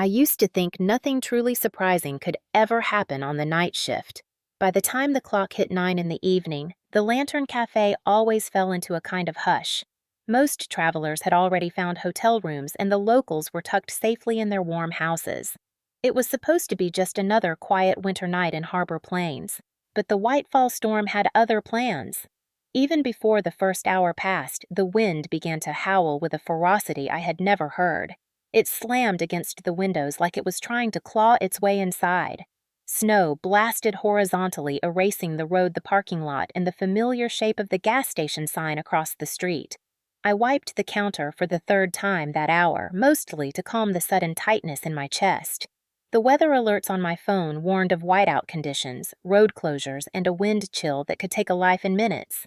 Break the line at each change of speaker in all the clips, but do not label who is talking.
I used to think nothing truly surprising could ever happen on the night shift. By the time the clock hit 9 in the evening, the Lantern Cafe always fell into a kind of hush. Most travelers had already found hotel rooms, and the locals were tucked safely in their warm houses. It was supposed to be just another quiet winter night in Harbor Plains, but the Whitefall storm had other plans. Even before the first hour passed, the wind began to howl with a ferocity I had never heard. It slammed against the windows like it was trying to claw its way inside. Snow blasted horizontally, erasing the road, the parking lot, and the familiar shape of the gas station sign across the street. I wiped the counter for the third time that hour, mostly to calm the sudden tightness in my chest. The weather alerts on my phone warned of whiteout conditions, road closures, and a wind chill that could take a life in minutes.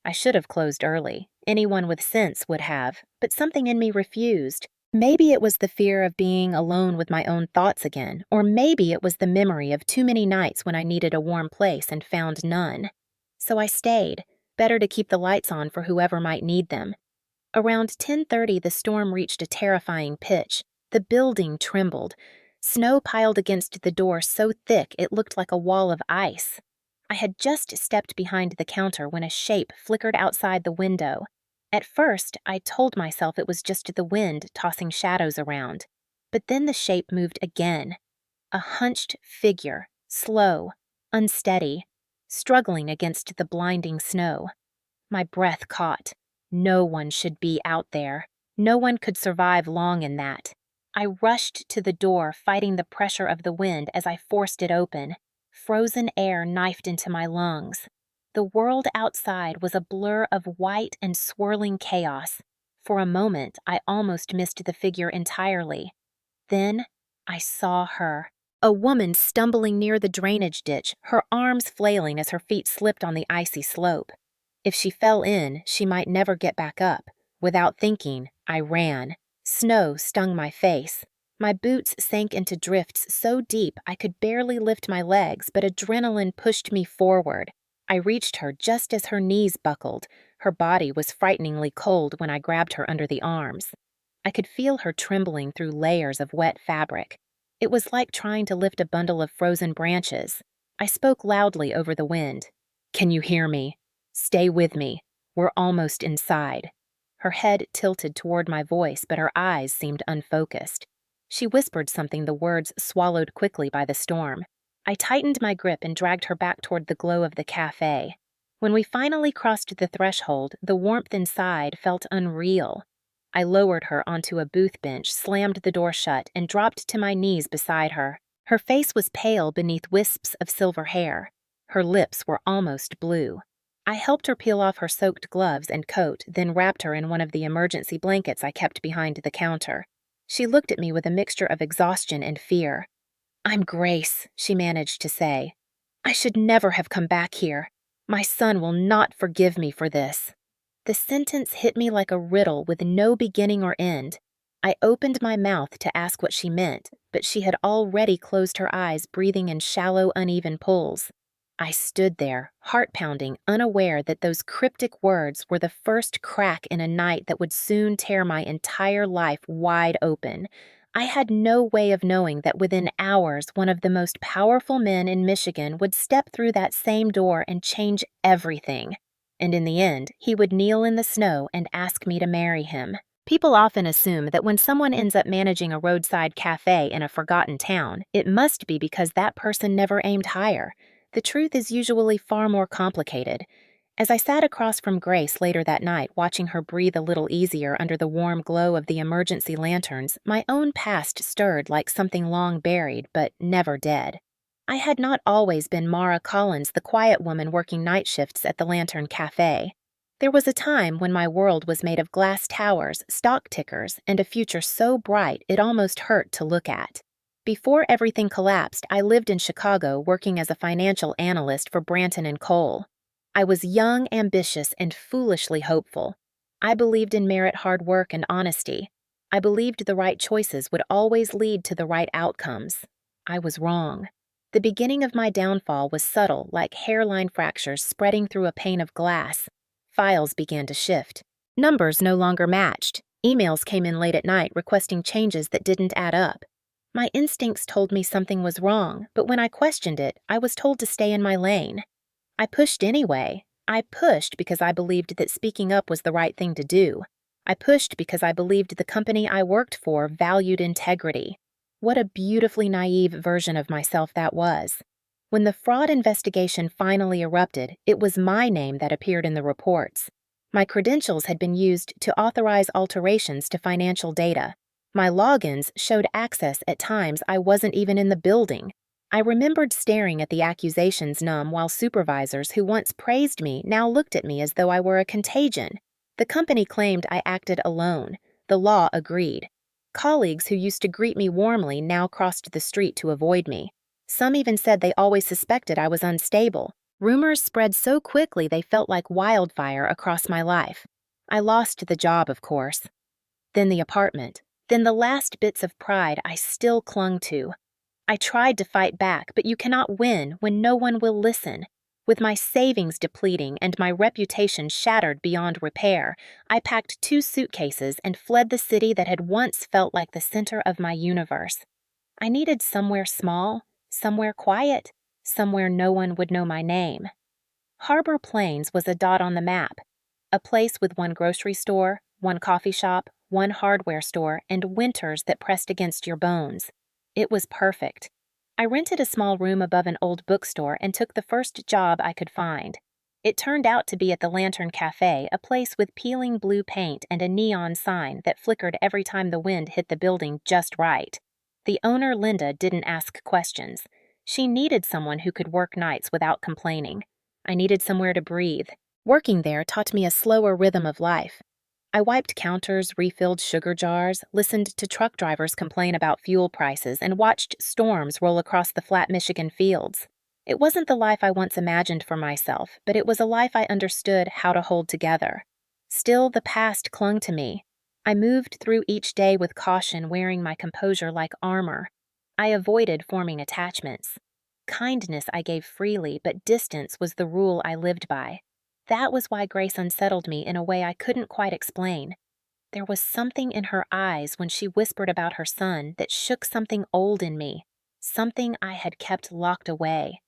I should have closed early. Anyone with sense would have, but something in me refused. Maybe it was the fear of being alone with my own thoughts again, or maybe it was the memory of too many nights when I needed a warm place and found none. So I stayed, better to keep the lights on for whoever might need them. Around 10:30, the storm reached a terrifying pitch. The building trembled. Snow piled against the door so thick it looked like a wall of ice. I had just stepped behind the counter when a shape flickered outside the window. At first, I told myself it was just the wind tossing shadows around. But then the shape moved again. A hunched figure, slow, unsteady, struggling against the blinding snow. My breath caught. No one should be out there. No one could survive long in that. I rushed to the door, fighting the pressure of the wind as I forced it open. Frozen air knifed into my lungs. The world outside was a blur of white and swirling chaos. For a moment, I almost missed the figure entirely. Then, I saw her. A woman stumbling near the drainage ditch, her arms flailing as her feet slipped on the icy slope. If she fell in, she might never get back up. Without thinking, I ran. Snow stung my face. My boots sank into drifts so deep I could barely lift my legs, but adrenaline pushed me forward. I reached her just as her knees buckled. Her body was frighteningly cold when I grabbed her under the arms. I could feel her trembling through layers of wet fabric. It was like trying to lift a bundle of frozen branches. I spoke loudly over the wind. "Can you hear me? Stay with me. We're almost inside." Her head tilted toward my voice, but her eyes seemed unfocused. She whispered something, the words swallowed quickly by the storm. I tightened my grip and dragged her back toward the glow of the cafe. When we finally crossed the threshold, the warmth inside felt unreal. I lowered her onto a booth bench, slammed the door shut, and dropped to my knees beside her. Her face was pale beneath wisps of silver hair. Her lips were almost blue. I helped her peel off her soaked gloves and coat, then wrapped her in one of the emergency blankets I kept behind the counter. She looked at me with a mixture of exhaustion and fear. "I'm Grace," she managed to say. "I should never have come back here. My son will not forgive me for this." The sentence hit me like a riddle with no beginning or end. I opened my mouth to ask what she meant, but she had already closed her eyes, breathing in shallow, uneven pulls. I stood there, heart-pounding, unaware that those cryptic words were the first crack in a night that would soon tear my entire life wide open. I had no way of knowing that within hours one of the most powerful men in Michigan would step through that same door and change everything. And in the end, he would kneel in the snow and ask me to marry him. People often assume that when someone ends up managing a roadside cafe in a forgotten town, it must be because that person never aimed higher. The truth is usually far more complicated. As I sat across from Grace later that night, watching her breathe a little easier under the warm glow of the emergency lanterns, my own past stirred like something long buried, but never dead. I had not always been Mara Collins, the quiet woman working night shifts at the Lantern Cafe. There was a time when my world was made of glass towers, stock tickers, and a future so bright it almost hurt to look at. Before everything collapsed, I lived in Chicago working as a financial analyst for Branton and Cole. I was young, ambitious, and foolishly hopeful. I believed in merit, hard work, and honesty. I believed the right choices would always lead to the right outcomes. I was wrong. The beginning of my downfall was subtle, like hairline fractures spreading through a pane of glass. Files began to shift. Numbers no longer matched. Emails came in late at night requesting changes that didn't add up. My instincts told me something was wrong, but when I questioned it, I was told to stay in my lane. I pushed anyway. I pushed because I believed that speaking up was the right thing to do. I pushed because I believed the company I worked for valued integrity. What a beautifully naive version of myself that was. When the fraud investigation finally erupted, it was my name that appeared in the reports. My credentials had been used to authorize alterations to financial data. My logins showed access at times I wasn't even in the building. I remembered staring at the accusations numb while supervisors who once praised me now looked at me as though I were a contagion. The company claimed I acted alone. The law agreed. Colleagues who used to greet me warmly now crossed the street to avoid me. Some even said they always suspected I was unstable. Rumors spread so quickly they felt like wildfire across my life. I lost the job, of course. Then the apartment. Then the last bits of pride I still clung to. I tried to fight back, but you cannot win when no one will listen. With my savings depleting and my reputation shattered beyond repair, I packed 2 suitcases and fled the city that had once felt like the center of my universe. I needed somewhere small, somewhere quiet, somewhere no one would know my name. Harbor Plains was a dot on the map, a place with 1 grocery store, 1 coffee shop, 1 hardware store, and winters that pressed against your bones. It was perfect. I rented a small room above an old bookstore and took the first job I could find. It turned out to be at the Lantern Cafe, a place with peeling blue paint and a neon sign that flickered every time the wind hit the building just right. The owner, Linda, didn't ask questions. She needed someone who could work nights without complaining. I needed somewhere to breathe. Working there taught me a slower rhythm of life. I wiped counters, refilled sugar jars, listened to truck drivers complain about fuel prices, and watched storms roll across the flat Michigan fields. It wasn't the life I once imagined for myself, but it was a life I understood how to hold together. Still, the past clung to me. I moved through each day with caution, wearing my composure like armor. I avoided forming attachments. Kindness I gave freely, but distance was the rule I lived by. That was why Grace unsettled me in a way I couldn't quite explain. There was something in her eyes when she whispered about her son that shook something old in me, something I had kept locked away.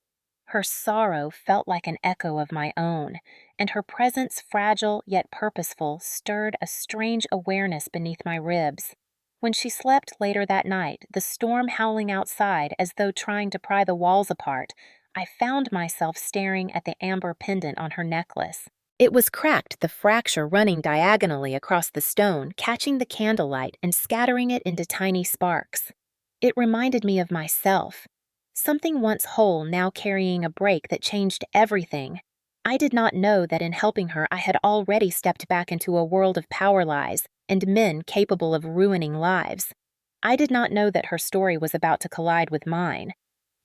Her sorrow felt like an echo of my own, and her presence, fragile yet purposeful, stirred a strange awareness beneath my ribs. When she slept later that night, the storm howling outside as though trying to pry the walls apart, I found myself staring at the amber pendant on her necklace. It was cracked, the fracture running diagonally across the stone, catching the candlelight and scattering it into tiny sparks. It reminded me of myself. Something once whole now carrying a break that changed everything. I did not know that in helping her I had already stepped back into a world of power lies and men capable of ruining lives. I did not know that her story was about to collide with mine.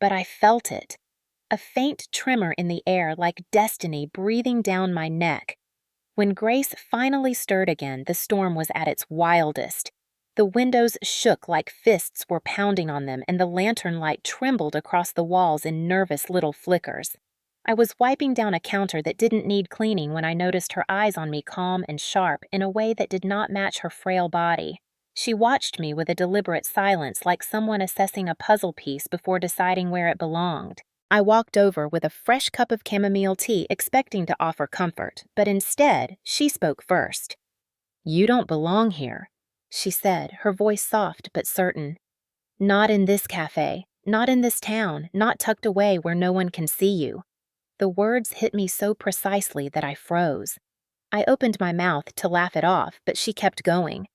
But I felt it. A faint tremor in the air like destiny breathing down my neck. When Grace finally stirred again, the storm was at its wildest. The windows shook like fists were pounding on them, and the lantern light trembled across the walls in nervous little flickers. I was wiping down a counter that didn't need cleaning when I noticed her eyes on me, calm and sharp in a way that did not match her frail body. She watched me with a deliberate silence, like someone assessing a puzzle piece before deciding where it belonged. I walked over with a fresh cup of chamomile tea, expecting to offer comfort, but instead, she spoke first. "You don't belong here," she said, her voice soft but certain. "Not in this cafe, not in this town, not tucked away where no one can see you." The words hit me so precisely that I froze. I opened my mouth to laugh it off, but she kept going.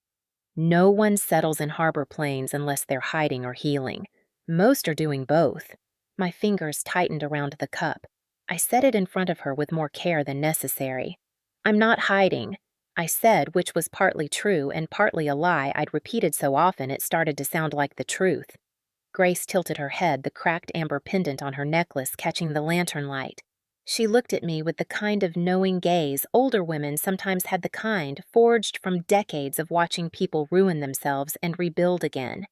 "No one settles in Harbor Plains unless they're hiding or healing. Most are doing both." My fingers tightened around the cup. I set it in front of her with more care than necessary. "I'm not hiding," I said, which was partly true and partly a lie I'd repeated so often it started to sound like the truth. Grace tilted her head, the cracked amber pendant on her necklace catching the lantern light. She looked at me with the kind of knowing gaze older women sometimes had, the kind forged from decades of watching people ruin themselves and rebuild again.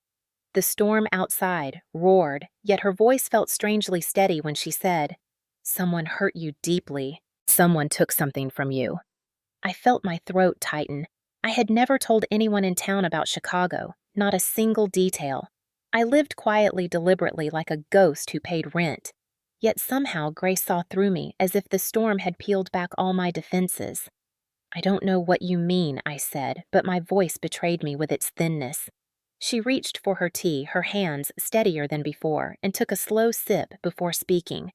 The storm outside roared, yet her voice felt strangely steady when she said, "Someone hurt you deeply. Someone took something from you." I felt my throat tighten. I had never told anyone in town about Chicago, not a single detail. I lived quietly, deliberately, like a ghost who paid rent. Yet somehow Grace saw through me, as if the storm had peeled back all my defenses. "I don't know what you mean," I said, but my voice betrayed me with its thinness. She reached for her tea, her hands steadier than before, and took a slow sip before speaking.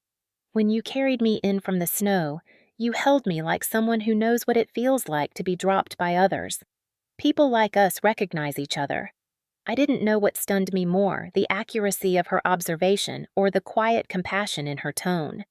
"When you carried me in from the snow, you held me like someone who knows what it feels like to be dropped by others. People like us recognize each other." I didn't know what stunned me more, the accuracy of her observation or the quiet compassion in her tone.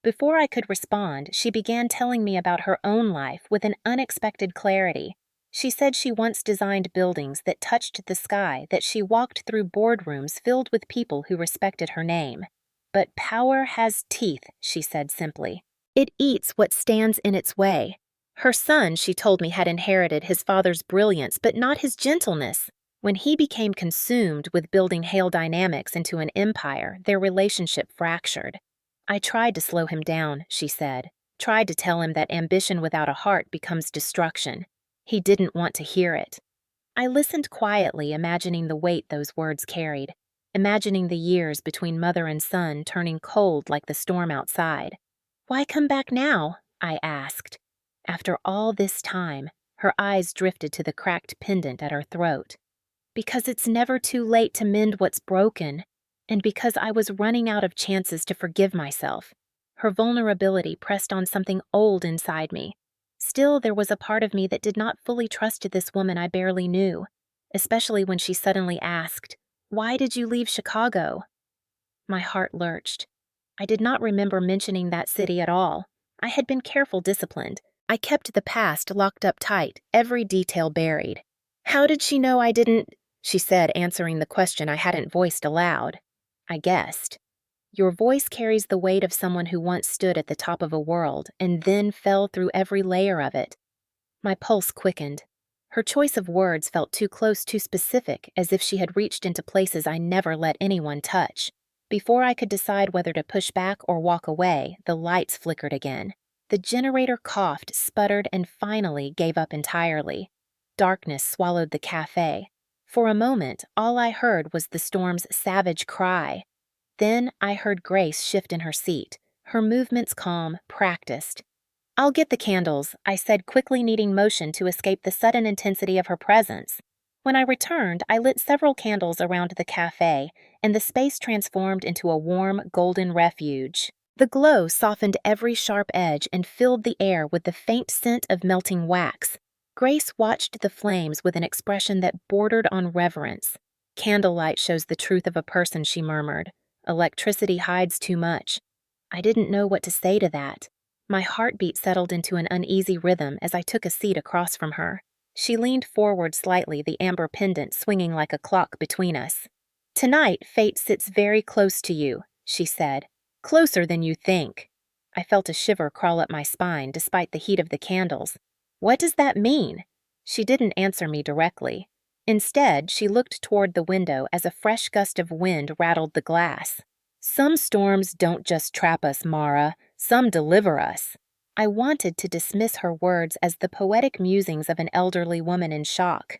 Before I could respond, she began telling me about her own life with an unexpected clarity. She said she once designed buildings that touched the sky, that she walked through boardrooms filled with people who respected her name. "But power has teeth," she said simply. "It eats what stands in its way." Her son, she told me, had inherited his father's brilliance, but not his gentleness. When he became consumed with building Hale Dynamics into an empire, their relationship fractured. "I tried to slow him down," she said, "tried to tell him that ambition without a heart becomes destruction. He didn't want to hear it." I listened quietly, imagining the weight those words carried, imagining the years between mother and son turning cold like the storm outside. "Why come back now?" I asked. After all this time, her eyes drifted to the cracked pendant at her throat. "Because it's never too late to mend what's broken, and because I was running out of chances to forgive myself." Her vulnerability pressed on something old inside me. Still, there was a part of me that did not fully trust this woman I barely knew, especially when she suddenly asked, "Why did you leave Chicago?" My heart lurched. I did not remember mentioning that city at all. I had been careful, disciplined. I kept the past locked up tight, every detail buried. "How did she know I didn't?" she said, answering the question I hadn't voiced aloud. I guessed. "Your voice carries the weight of someone who once stood at the top of a world and then fell through every layer of it." My pulse quickened. Her choice of words felt too close, too specific, as if she had reached into places I never let anyone touch. Before I could decide whether to push back or walk away, the lights flickered again. The generator coughed, sputtered, and finally gave up entirely. Darkness swallowed the cafe. For a moment, all I heard was the storm's savage cry. Then I heard Grace shift in her seat, her movements calm, practiced. "I'll get the candles," I said, quickly needing motion to escape the sudden intensity of her presence. When I returned, I lit several candles around the cafe, and the space transformed into a warm, golden refuge. The glow softened every sharp edge and filled the air with the faint scent of melting wax. Grace watched the flames with an expression that bordered on reverence. "Candlelight shows the truth of a person," she murmured. "Electricity hides too much." I didn't know what to say to that. My heartbeat settled into an uneasy rhythm as I took a seat across from her. She leaned forward slightly, the amber pendant swinging like a clock between us. "Tonight, fate sits very close to you," she said. "Closer than you think." I felt a shiver crawl up my spine despite the heat of the candles. "What does that mean?" She didn't answer me directly. Instead, she looked toward the window as a fresh gust of wind rattled the glass. "Some storms don't just trap us, Mara. Some deliver us." I wanted to dismiss her words as the poetic musings of an elderly woman in shock.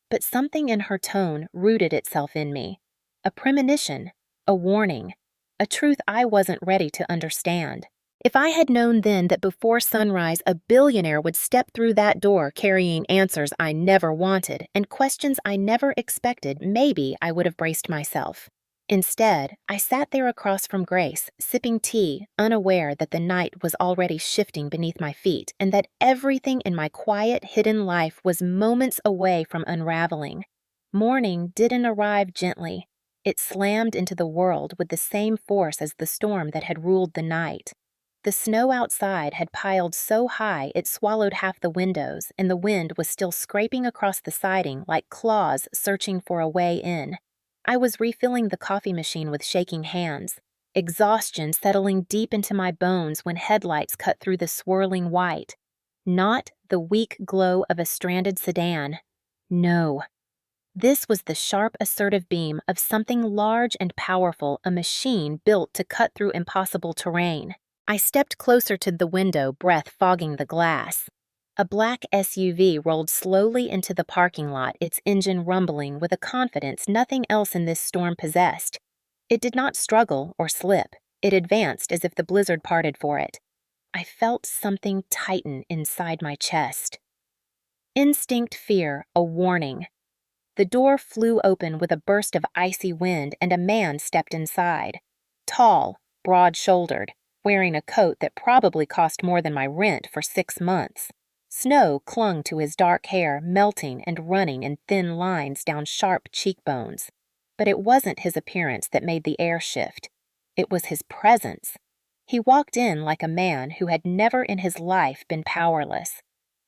But something in her tone rooted itself in me. A premonition, a warning, a truth I wasn't ready to understand. If I had known then that before sunrise a billionaire would step through that door carrying answers I never wanted and questions I never expected, maybe I would have braced myself. Instead, I sat there across from Grace, sipping tea, unaware that the night was already shifting beneath my feet and that everything in my quiet, hidden life was moments away from unraveling. Morning didn't arrive gently. It slammed into the world with the same force as the storm that had ruled the night. The snow outside had piled so high it swallowed half the windows, and the wind was still scraping across the siding like claws searching for a way in. I was refilling the coffee machine with shaking hands, exhaustion settling deep into my bones when headlights cut through the swirling white. Not the weak glow of a stranded sedan. No. This was the sharp, assertive beam of something large and powerful, a machine built to cut through impossible terrain. I stepped closer to the window, breath fogging the glass. A black SUV rolled slowly into the parking lot, its engine rumbling with a confidence nothing else in this storm possessed. It did not struggle or slip. It advanced as if the blizzard parted for it. I felt something tighten inside my chest. Instinct fear, a warning. The door flew open with a burst of icy wind, and a man stepped inside. Tall, broad-shouldered, wearing a coat that probably cost more than my rent for 6 months. Snow clung to his dark hair, melting and running in thin lines down sharp cheekbones. But it wasn't his appearance that made the air shift. It was his presence. He walked in like a man who had never in his life been powerless.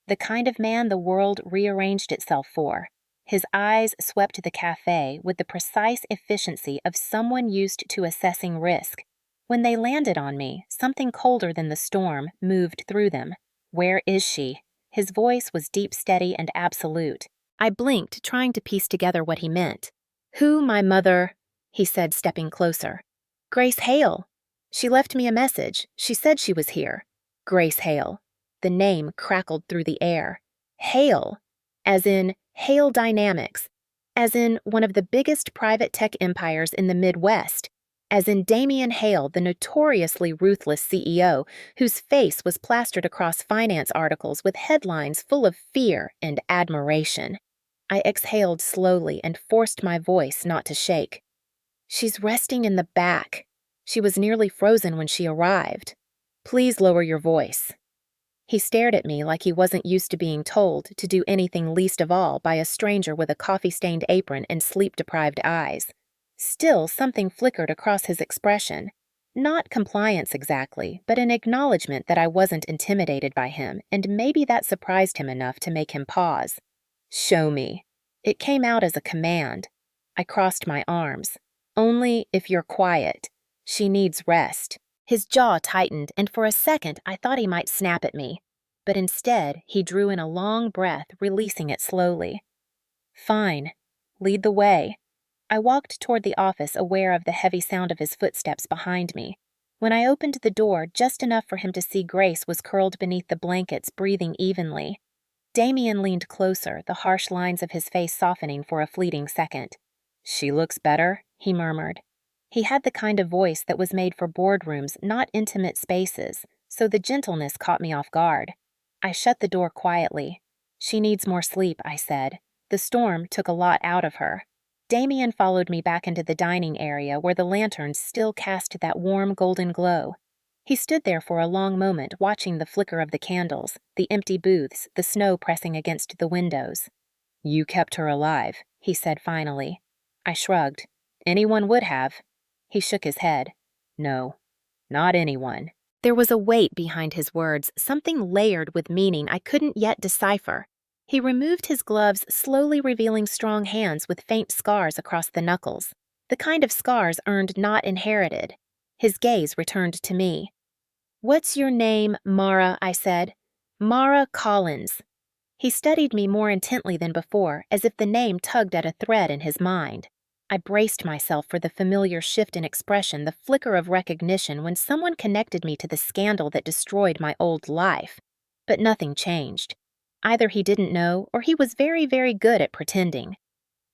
The kind of man the world rearranged itself for. His eyes swept the cafe with the precise efficiency of someone used to assessing risk. When they landed on me, something colder than the storm moved through them. "Where is she?" His voice was deep, steady, and absolute. I blinked, trying to piece together what he meant. "Who, my mother?" he said, stepping closer. "Grace Hale. She left me a message. She said she was here." Grace Hale. The name crackled through the air. Hale. As in Hale Dynamics. As in one of the biggest private tech empires in the Midwest. As in Damian Hale, the notoriously ruthless CEO, whose face was plastered across finance articles with headlines full of fear and admiration. I exhaled slowly and forced my voice not to shake. "She's resting in the back. She was nearly frozen when she arrived. Please lower your voice." He stared at me like he wasn't used to being told to do anything, least of all by a stranger with a coffee-stained apron and sleep-deprived eyes. Still, something flickered across his expression. Not compliance exactly, but an acknowledgement that I wasn't intimidated by him, and maybe that surprised him enough to make him pause. "Show me." It came out as a command. I crossed my arms. "Only if you're quiet. She needs rest." His jaw tightened, and for a second I thought he might snap at me. But instead, he drew in a long breath, releasing it slowly. "Fine. Lead the way." I walked toward the office, aware of the heavy sound of his footsteps behind me. When I opened the door, just enough for him to see Grace was curled beneath the blankets, breathing evenly. Damien leaned closer, the harsh lines of his face softening for a fleeting second. "She looks better," he murmured. He had the kind of voice that was made for boardrooms, not intimate spaces, so the gentleness caught me off guard. I shut the door quietly. "She needs more sleep," I said. "The storm took a lot out of her." Damien followed me back into the dining area where the lanterns still cast that warm golden glow. He stood there for a long moment, watching the flicker of the candles, the empty booths, the snow pressing against the windows. "You kept her alive," he said finally. I shrugged. "Anyone would have." He shook his head. "No, not anyone." There was a weight behind his words, something layered with meaning I couldn't yet decipher. He removed his gloves, slowly revealing strong hands with faint scars across the knuckles, the kind of scars earned, not inherited. His gaze returned to me. "What's your name, Mara?" I said. "Mara Collins." He studied me more intently than before, as if the name tugged at a thread in his mind. I braced myself for the familiar shift in expression, the flicker of recognition when someone connected me to the scandal that destroyed my old life. But nothing changed. Either he didn't know, or he was very, very good at pretending.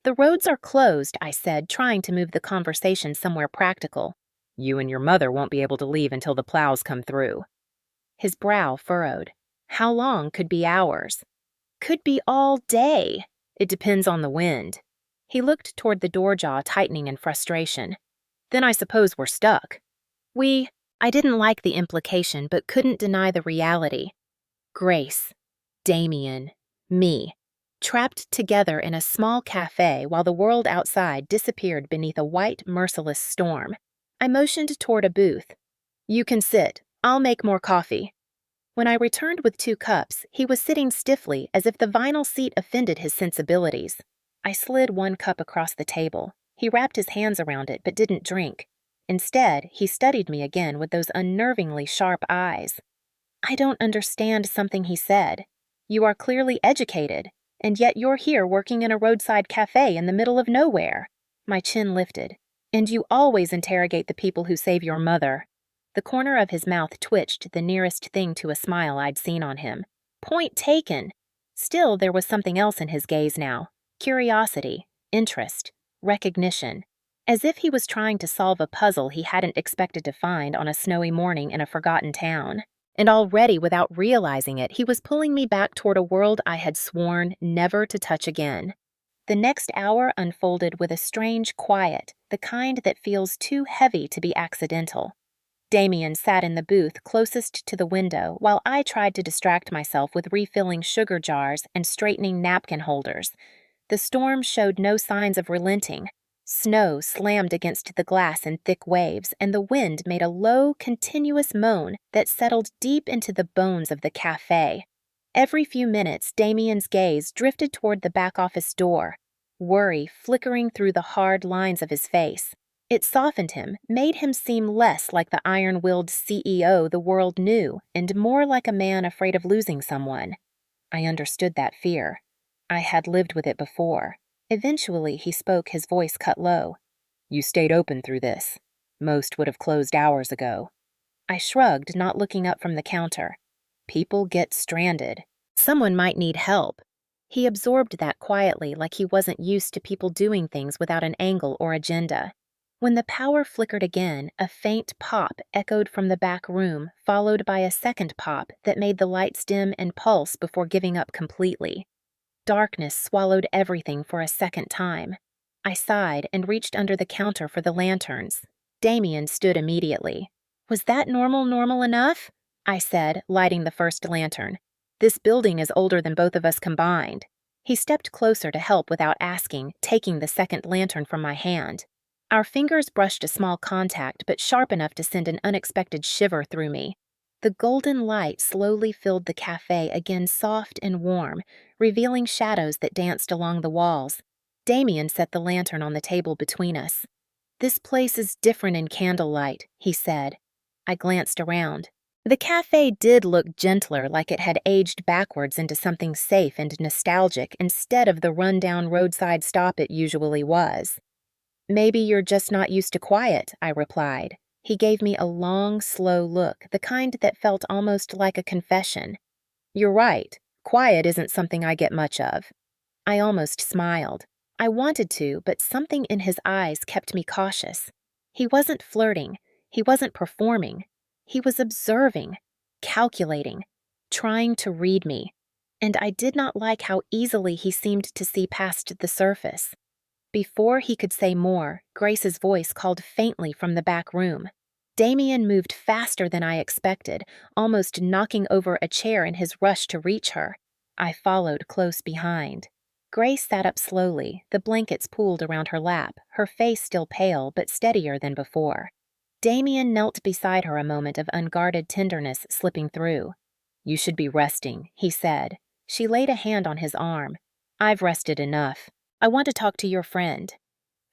"The roads are closed," I said, trying to move the conversation somewhere practical. "You and your mother won't be able to leave until the plows come through." His brow furrowed. How long could be hours? Could be all day. It depends on the wind. He looked toward the door jaw, tightening in frustration. "Then I suppose we're stuck." I didn't like the implication, but couldn't deny the reality. Grace, Damien, me, trapped together in a small cafe while the world outside disappeared beneath a white, merciless storm. I motioned toward a booth. "You can sit. I'll make more coffee." When I returned with 2 cups, he was sitting stiffly as if the vinyl seat offended his sensibilities. I slid 1 cup across the table. He wrapped his hands around it but didn't drink. Instead, he studied me again with those unnervingly sharp eyes. "I don't understand something," he said. "You are clearly educated, and yet you're here working in a roadside cafe in the middle of nowhere." My chin lifted. "And you always interrogate the people who save your mother." The corner of his mouth twitched, the nearest thing to a smile I'd seen on him. Point taken. Still, there was something else in his gaze now. Curiosity, interest, recognition. As if he was trying to solve a puzzle he hadn't expected to find on a snowy morning in a forgotten town. And already, without realizing it, he was pulling me back toward a world I had sworn never to touch again. The next hour unfolded with a strange quiet, the kind that feels too heavy to be accidental. Damien sat in the booth closest to the window while I tried to distract myself with refilling sugar jars and straightening napkin holders. The storm showed no signs of relenting. Snow slammed against the glass in thick waves, and the wind made a low, continuous moan that settled deep into the bones of the cafe. Every few minutes, Damien's gaze drifted toward the back office door, worry flickering through the hard lines of his face. It softened him, made him seem less like the iron-willed CEO the world knew, and more like a man afraid of losing someone. I understood that fear. I had lived with it before. Eventually, he spoke, his voice cut low. "You stayed open through this. Most would have closed hours ago." I shrugged, not looking up from the counter. People get stranded. Someone might need help. He absorbed that quietly, like he wasn't used to people doing things without an angle or agenda. When the power flickered again, a faint pop echoed from the back room, followed by a second pop that made the lights dim and pulse before giving up completely. Darkness swallowed everything for a second time. I sighed and reached under the counter for the lanterns. Damien stood immediately. "Was that normal enough?" I said, lighting the first lantern. "This building is older than both of us combined." He stepped closer to help without asking, taking the second lantern from my hand. Our fingers brushed a small contact, but sharp enough to send an unexpected shiver through me. The golden light slowly filled the cafe, again soft and warm, revealing shadows that danced along the walls. Damien set the lantern on the table between us. "This place is different in candlelight," he said. I glanced around. The cafe did look gentler, like it had aged backwards into something safe and nostalgic instead of the run-down roadside stop it usually was. "Maybe you're just not used to quiet," I replied. He gave me a long, slow look, the kind that felt almost like a confession. "You're right. Quiet isn't something I get much of." I almost smiled. I wanted to, but something in his eyes kept me cautious. He wasn't flirting. He wasn't performing. He was observing, calculating, trying to read me. And I did not like how easily he seemed to see past the surface. Before he could say more, Grace's voice called faintly from the back room. Damien moved faster than I expected, almost knocking over a chair in his rush to reach her. I followed close behind. Grace sat up slowly, the blankets pooled around her lap, her face still pale but steadier than before. Damien knelt beside her, a moment of unguarded tenderness slipping through. "You should be resting," he said. She laid a hand on his arm. "I've rested enough. I want to talk to your friend."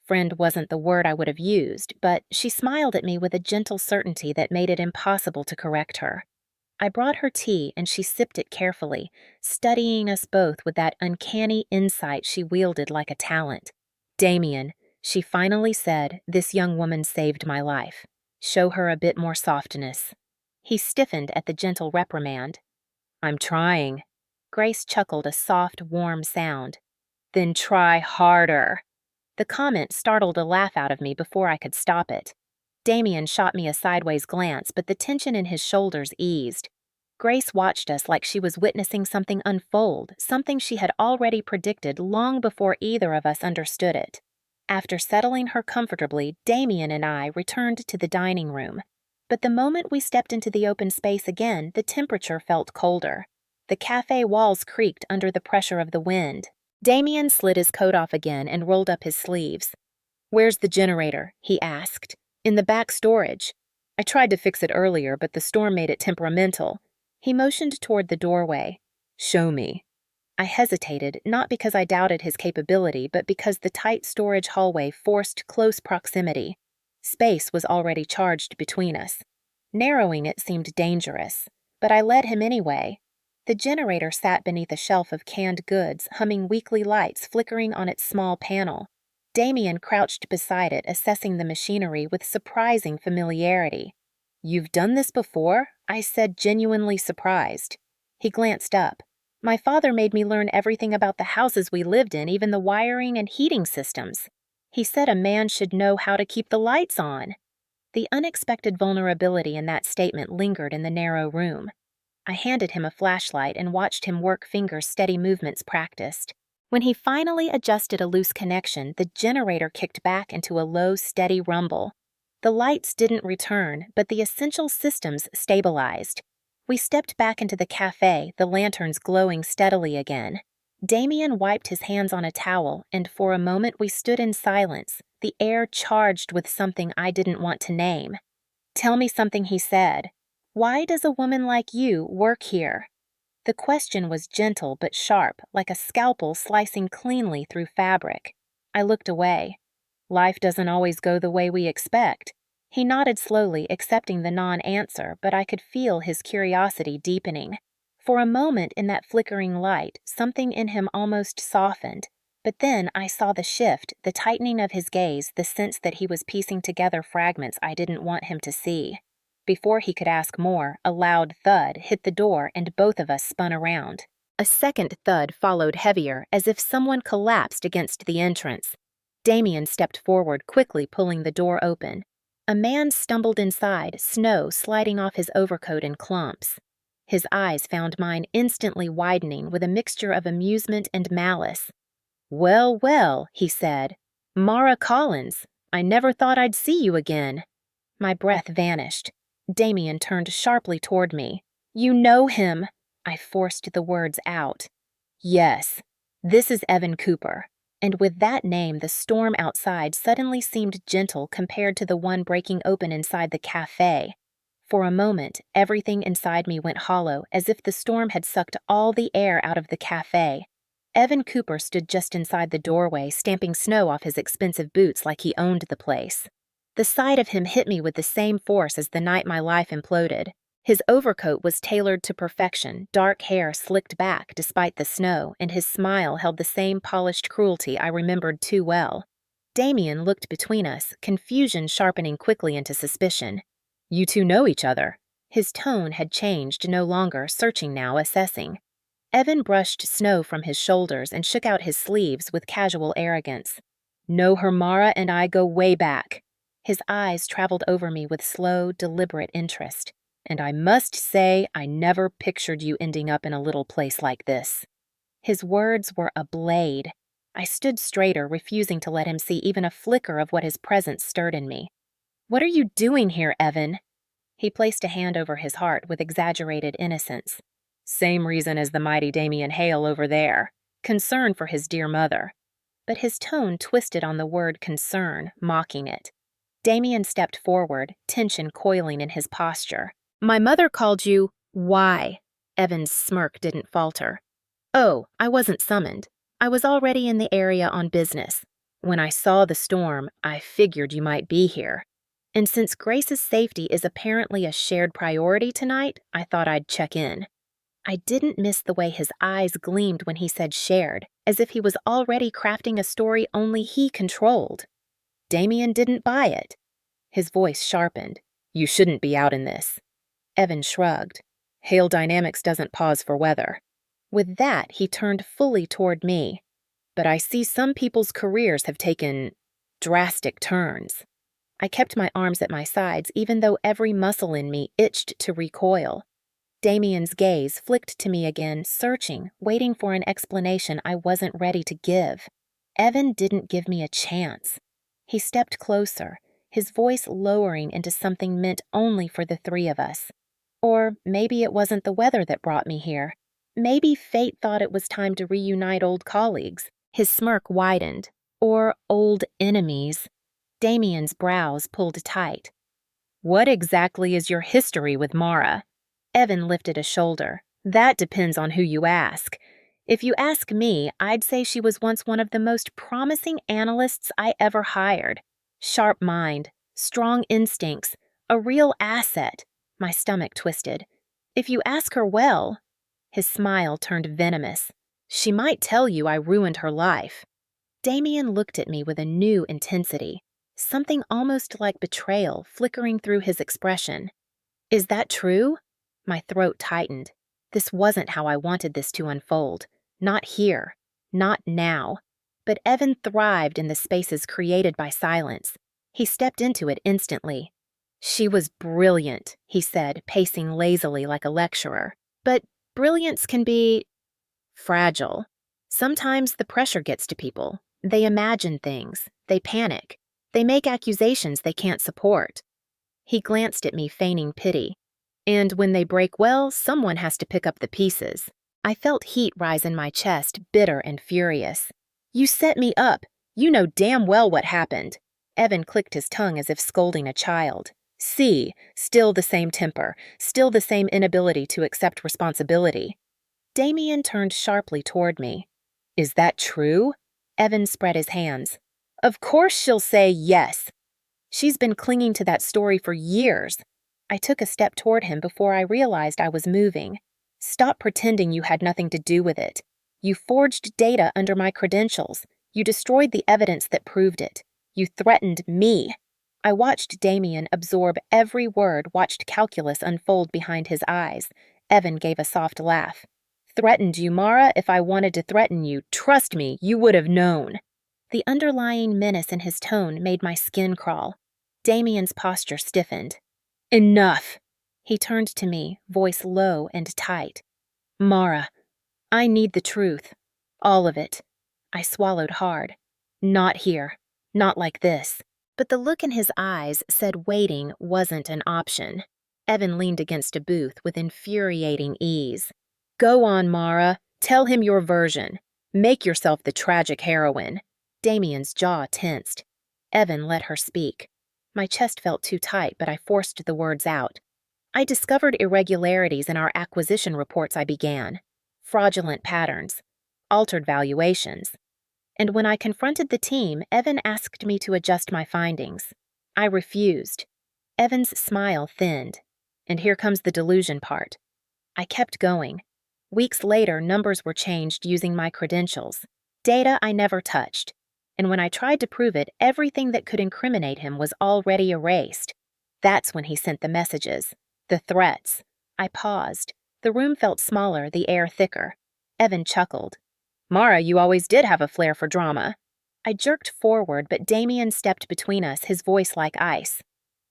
Friend wasn't the word I would have used, but she smiled at me with a gentle certainty that made it impossible to correct her. I brought her tea and she sipped it carefully, studying us both with that uncanny insight she wielded like a talent. "Damien," she finally said, "this young woman saved my life. Show her a bit more softness." He stiffened at the gentle reprimand. "I'm trying." Grace chuckled a soft, warm sound. "Then try harder." The comment startled a laugh out of me before I could stop it. Damien shot me a sideways glance, but the tension in his shoulders eased. Grace watched us like she was witnessing something unfold, something she had already predicted long before either of us understood it. After settling her comfortably, Damien and I returned to the dining room. But the moment we stepped into the open space again, the temperature felt colder. The cafe walls creaked under the pressure of the wind. Damien slid his coat off again and rolled up his sleeves. "Where's the generator?" he asked. "In the back storage. I tried to fix it earlier, but the storm made it temperamental." He motioned toward the doorway. "Show me." I hesitated, not because I doubted his capability, but because the tight storage hallway forced close proximity. Space was already charged between us. Narrowing it seemed dangerous, but I led him anyway. The generator sat beneath a shelf of canned goods, humming weekly lights flickering on its small panel. Damien crouched beside it, assessing the machinery with surprising familiarity. "You've done this before?" I said, genuinely surprised. He glanced up. My father made me learn everything about the houses we lived in, even the wiring and heating systems. He said a man should know how to keep the lights on. The unexpected vulnerability in that statement lingered in the narrow room. I handed him a flashlight and watched him work fingers' steady movements practiced. When he finally adjusted a loose connection, the generator kicked back into a low, steady rumble. The lights didn't return, but the essential systems stabilized. We stepped back into the cafe, the lanterns glowing steadily again. Damien wiped his hands on a towel, and for a moment we stood in silence, the air charged with something I didn't want to name. "Tell me something," he said. "Why does a woman like you work here?" The question was gentle but sharp, like a scalpel slicing cleanly through fabric. I looked away. Life doesn't always go the way we expect. He nodded slowly, accepting the non-answer, but I could feel his curiosity deepening. For a moment in that flickering light, something in him almost softened. But then I saw the shift, the tightening of his gaze, the sense that he was piecing together fragments I didn't want him to see. Before he could ask more, a loud thud hit the door and both of us spun around. A second thud followed, heavier, as if someone collapsed against the entrance. Damien stepped forward, quickly pulling the door open. A man stumbled inside, snow sliding off his overcoat in clumps. His eyes found mine, instantly widening with a mixture of amusement and malice. "Well, well," he said. "Mara Collins, I never thought I'd see you again." My breath vanished. Damien turned sharply toward me. "You know him!" I forced the words out. "Yes, this is Evan Cooper." And with that name, the storm outside suddenly seemed gentle compared to the one breaking open inside the cafe. For a moment, everything inside me went hollow, as if the storm had sucked all the air out of the cafe. Evan Cooper stood just inside the doorway, stamping snow off his expensive boots like he owned the place. The sight of him hit me with the same force as the night my life imploded. His overcoat was tailored to perfection, dark hair slicked back despite the snow, and his smile held the same polished cruelty I remembered too well. Damien looked between us, confusion sharpening quickly into suspicion. "You two know each other." His tone had changed, no longer searching now, assessing. Evan brushed snow from his shoulders and shook out his sleeves with casual arrogance. "Know her, Mara and I go way back." His eyes traveled over me with slow, deliberate interest. "And I must say I never pictured you ending up in a little place like this." His words were a blade. I stood straighter, refusing to let him see even a flicker of what his presence stirred in me. "What are you doing here, Evan?" He placed a hand over his heart with exaggerated innocence. "Same reason as the mighty Damien Hale over there. Concern for his dear mother." But his tone twisted on the word concern, mocking it. Damien stepped forward, tension coiling in his posture. "My mother called you—" "Why?" Evan's smirk didn't falter. "Oh, I wasn't summoned. I was already in the area on business. When I saw the storm, I figured you might be here. And since Grace's safety is apparently a shared priority tonight, I thought I'd check in." I didn't miss the way his eyes gleamed when he said shared, as if he was already crafting a story only he controlled. Damien didn't buy it. His voice sharpened. "You shouldn't be out in this." Evan shrugged. "Hale Dynamics doesn't pause for weather." With that, he turned fully toward me. "But I see some people's careers have taken drastic turns." I kept my arms at my sides, even though every muscle in me itched to recoil. Damien's gaze flicked to me again, searching, waiting for an explanation I wasn't ready to give. Evan didn't give me a chance. He stepped closer, his voice lowering into something meant only for the three of us. Or maybe it wasn't the weather that brought me here. Maybe fate thought it was time to reunite old colleagues. His smirk widened. Or old enemies. Damien's brows pulled tight. "What exactly is your history with Mara?" Evan lifted a shoulder. "That depends on who you ask. If you ask me, I'd say she was once one of the most promising analysts I ever hired. Sharp mind, strong instincts, a real asset." My stomach twisted. "If you ask her well," his smile turned venomous, "she might tell you I ruined her life." Damien looked at me with a new intensity, something almost like betrayal flickering through his expression. "Is that true?" My throat tightened. This wasn't how I wanted this to unfold. Not here. Not now. But Evan thrived in the spaces created by silence. He stepped into it instantly. She was brilliant, he said, pacing lazily like a lecturer. But brilliance can be fragile. Sometimes the pressure gets to people. They imagine things. They panic. They make accusations they can't support. He glanced at me, feigning pity. And when they break, well, someone has to pick up the pieces. I felt heat rise in my chest, bitter and furious. You set me up. You know damn well what happened. Evan clicked his tongue as if scolding a child. See, still the same temper, still the same inability to accept responsibility. Damien turned sharply toward me. Is that true? Evan spread his hands. Of course she'll say yes. She's been clinging to that story for years. I took a step toward him before I realized I was moving. Stop pretending you had nothing to do with it. You forged data under my credentials. You destroyed the evidence that proved it. You threatened me. I watched Damien absorb every word, watched calculus unfold behind his eyes. Evan gave a soft laugh. Threatened you, Mara? If I wanted to threaten you, trust me, you would have known. The underlying menace in his tone made my skin crawl. Damien's posture stiffened. Enough! He turned to me, voice low and tight. Mara, I need the truth. All of it. I swallowed hard. Not here. Not like this. But the look in his eyes said waiting wasn't an option. Evan leaned against a booth with infuriating ease. Go on, Mara. Tell him your version. Make yourself the tragic heroine. Damien's jaw tensed. Evan let her speak. My chest felt too tight, but I forced the words out. I discovered irregularities in our acquisition reports. I began. Fraudulent patterns. Altered valuations. And when I confronted the team, Evan asked me to adjust my findings. I refused. Evan's smile thinned. And here comes the delusion part. I kept going. Weeks later, numbers were changed using my credentials. Data I never touched. And when I tried to prove it, everything that could incriminate him was already erased. That's when he sent the messages. The threats. I paused. The room felt smaller, the air thicker. Evan chuckled. Mara, you always did have a flair for drama. I jerked forward, but Damien stepped between us, his voice like ice.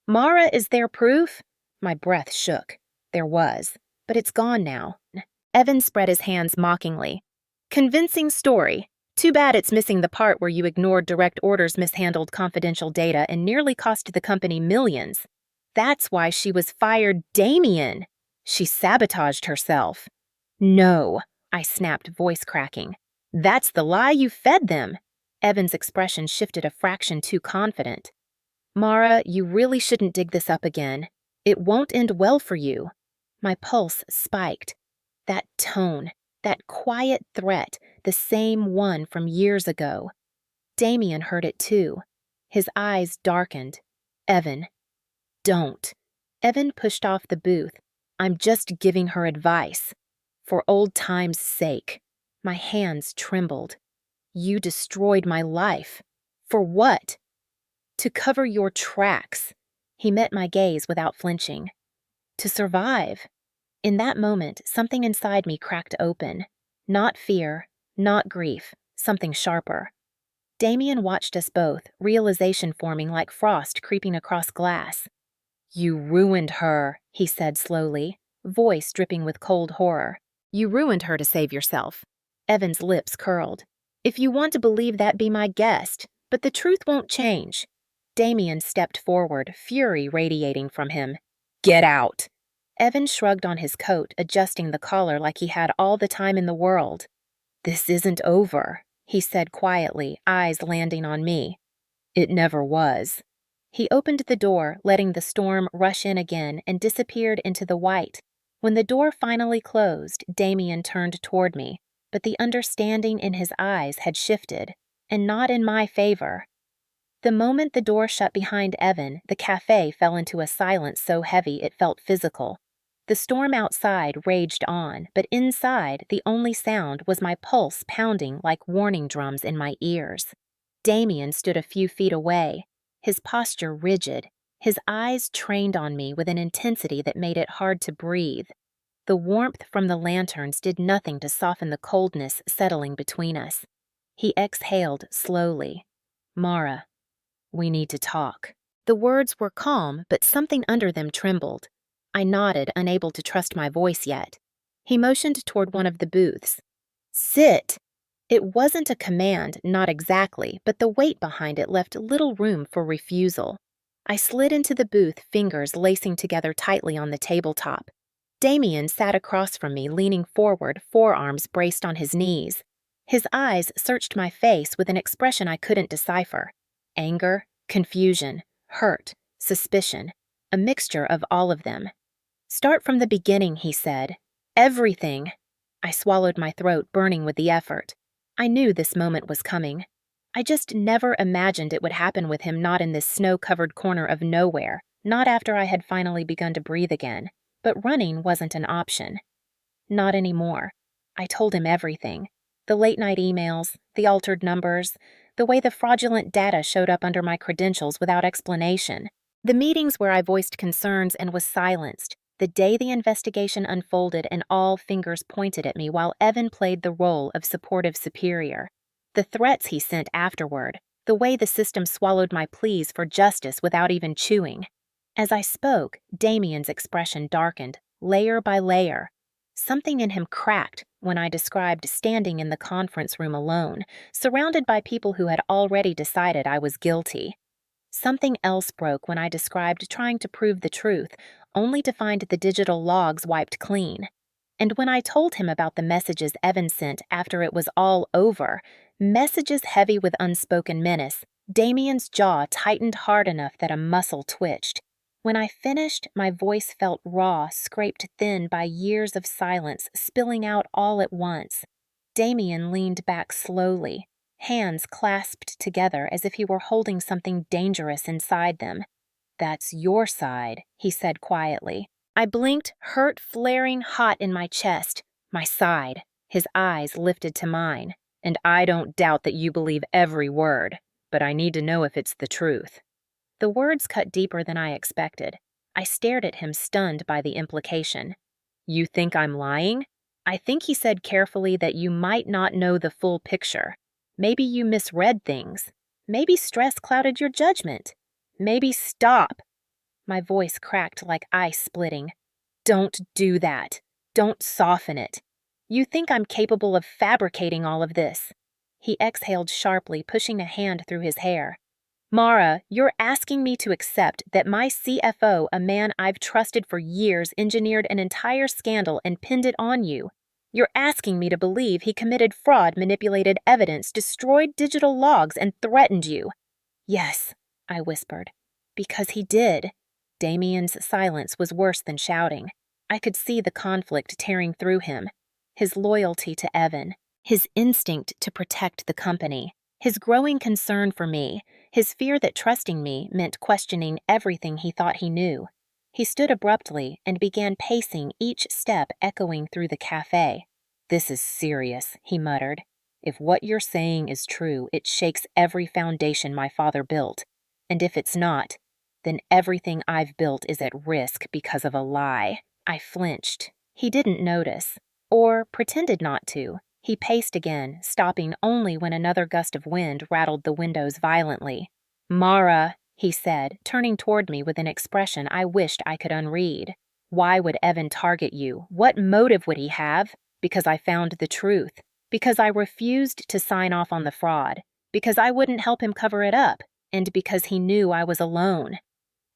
Mara, is there proof? My breath shook. There was. But it's gone now. Evan spread his hands mockingly. Convincing story. Too bad it's missing the part where you ignored direct orders, mishandled confidential data, and nearly cost the company millions. That's why she was fired, Damien. She sabotaged herself. No, I snapped, voice cracking. That's the lie you fed them. Evan's expression shifted a fraction too confident. Mara, you really shouldn't dig this up again. It won't end well for you. My pulse spiked. That tone, that quiet threat, the same one from years ago. Damien heard it too. His eyes darkened. Evan, don't. Evan pushed off the booth. I'm just giving her advice. For old time's sake. My hands trembled. You destroyed my life. For what? To cover your tracks. He met my gaze without flinching. To survive. In that moment, something inside me cracked open. Not fear, not grief, something sharper. Damien watched us both, realization forming like frost creeping across glass. You ruined her, he said slowly, voice dripping with cold horror. You ruined her to save yourself. Evan's lips curled. If you want to believe that, be my guest, but the truth won't change. Damien stepped forward, fury radiating from him. Get out! Evan shrugged on his coat, adjusting the collar like he had all the time in the world. This isn't over, he said quietly, eyes landing on me. It never was. He opened the door, letting the storm rush in again, and disappeared into the white. When the door finally closed, Damien turned toward me, but the understanding in his eyes had shifted, and not in my favor. The moment the door shut behind Evan, the cafe fell into a silence so heavy it felt physical. The storm outside raged on, but inside, the only sound was my pulse pounding like warning drums in my ears. Damien stood a few feet away, his posture rigid, his eyes trained on me with an intensity that made it hard to breathe. The warmth from the lanterns did nothing to soften the coldness settling between us. He exhaled slowly. "Mara, we need to talk." The words were calm, but something under them trembled. I nodded, unable to trust my voice yet. He motioned toward one of the booths. "Sit!" It wasn't a command, not exactly, but the weight behind it left little room for refusal. I slid into the booth, fingers lacing together tightly on the tabletop. Damien sat across from me, leaning forward, forearms braced on his knees. His eyes searched my face with an expression I couldn't decipher. Anger, confusion, hurt, suspicion, a mixture of all of them. "Start from the beginning," he said. "Everything." I swallowed my throat, burning with the effort. I knew this moment was coming. I just never imagined it would happen with him, not in this snow-covered corner of nowhere, not after I had finally begun to breathe again. But running wasn't an option. Not anymore. I told him everything. The late-night emails, the altered numbers, the way the fraudulent data showed up under my credentials without explanation. The meetings where I voiced concerns and was silenced. The day the investigation unfolded and all fingers pointed at me while Evan played the role of supportive superior. The threats he sent afterward. The way the system swallowed my pleas for justice without even chewing. As I spoke, Damien's expression darkened, layer by layer. Something in him cracked when I described standing in the conference room alone, surrounded by people who had already decided I was guilty. Something else broke when I described trying to prove the truth, only to find the digital logs wiped clean. And when I told him about the messages Evan sent after it was all over, messages heavy with unspoken menace, Damien's jaw tightened hard enough that a muscle twitched. When I finished, my voice felt raw, scraped thin by years of silence, spilling out all at once. Damien leaned back slowly, hands clasped together as if he were holding something dangerous inside them. "That's your side," he said quietly. I blinked, hurt flaring hot in my chest. "My side." His eyes lifted to mine. "And I don't doubt that you believe every word, but I need to know if it's the truth." The words cut deeper than I expected. I stared at him, stunned by the implication. "You think I'm lying?" "I think," he said carefully, "that you might not know the full picture. Maybe you misread things. Maybe stress clouded your judgment. Maybe—" "Stop!" My voice cracked like ice splitting. "Don't do that. Don't soften it. You think I'm capable of fabricating all of this." He exhaled sharply, pushing a hand through his hair. "Mara, you're asking me to accept that my CFO, a man I've trusted for years, engineered an entire scandal and pinned it on you. You're asking me to believe he committed fraud, manipulated evidence, destroyed digital logs, and threatened you." "Yes," I whispered. "Because he did." Damien's silence was worse than shouting. I could see the conflict tearing through him. His loyalty to Evan, his instinct to protect the company, his growing concern for me, his fear that trusting me meant questioning everything he thought he knew. He stood abruptly and began pacing, each step echoing through the cafe. "This is serious," he muttered. "If what you're saying is true, it shakes every foundation my father built. And if it's not, then everything I've built is at risk because of a lie." I flinched. He didn't notice, or pretended not to. He paced again, stopping only when another gust of wind rattled the windows violently. "Mara," he said, turning toward me with an expression I wished I could unread. "Why would Evan target you? What motive would he have? Because I found the truth. Because I refused to sign off on the fraud. Because I wouldn't help him cover it up. And because he knew I was alone."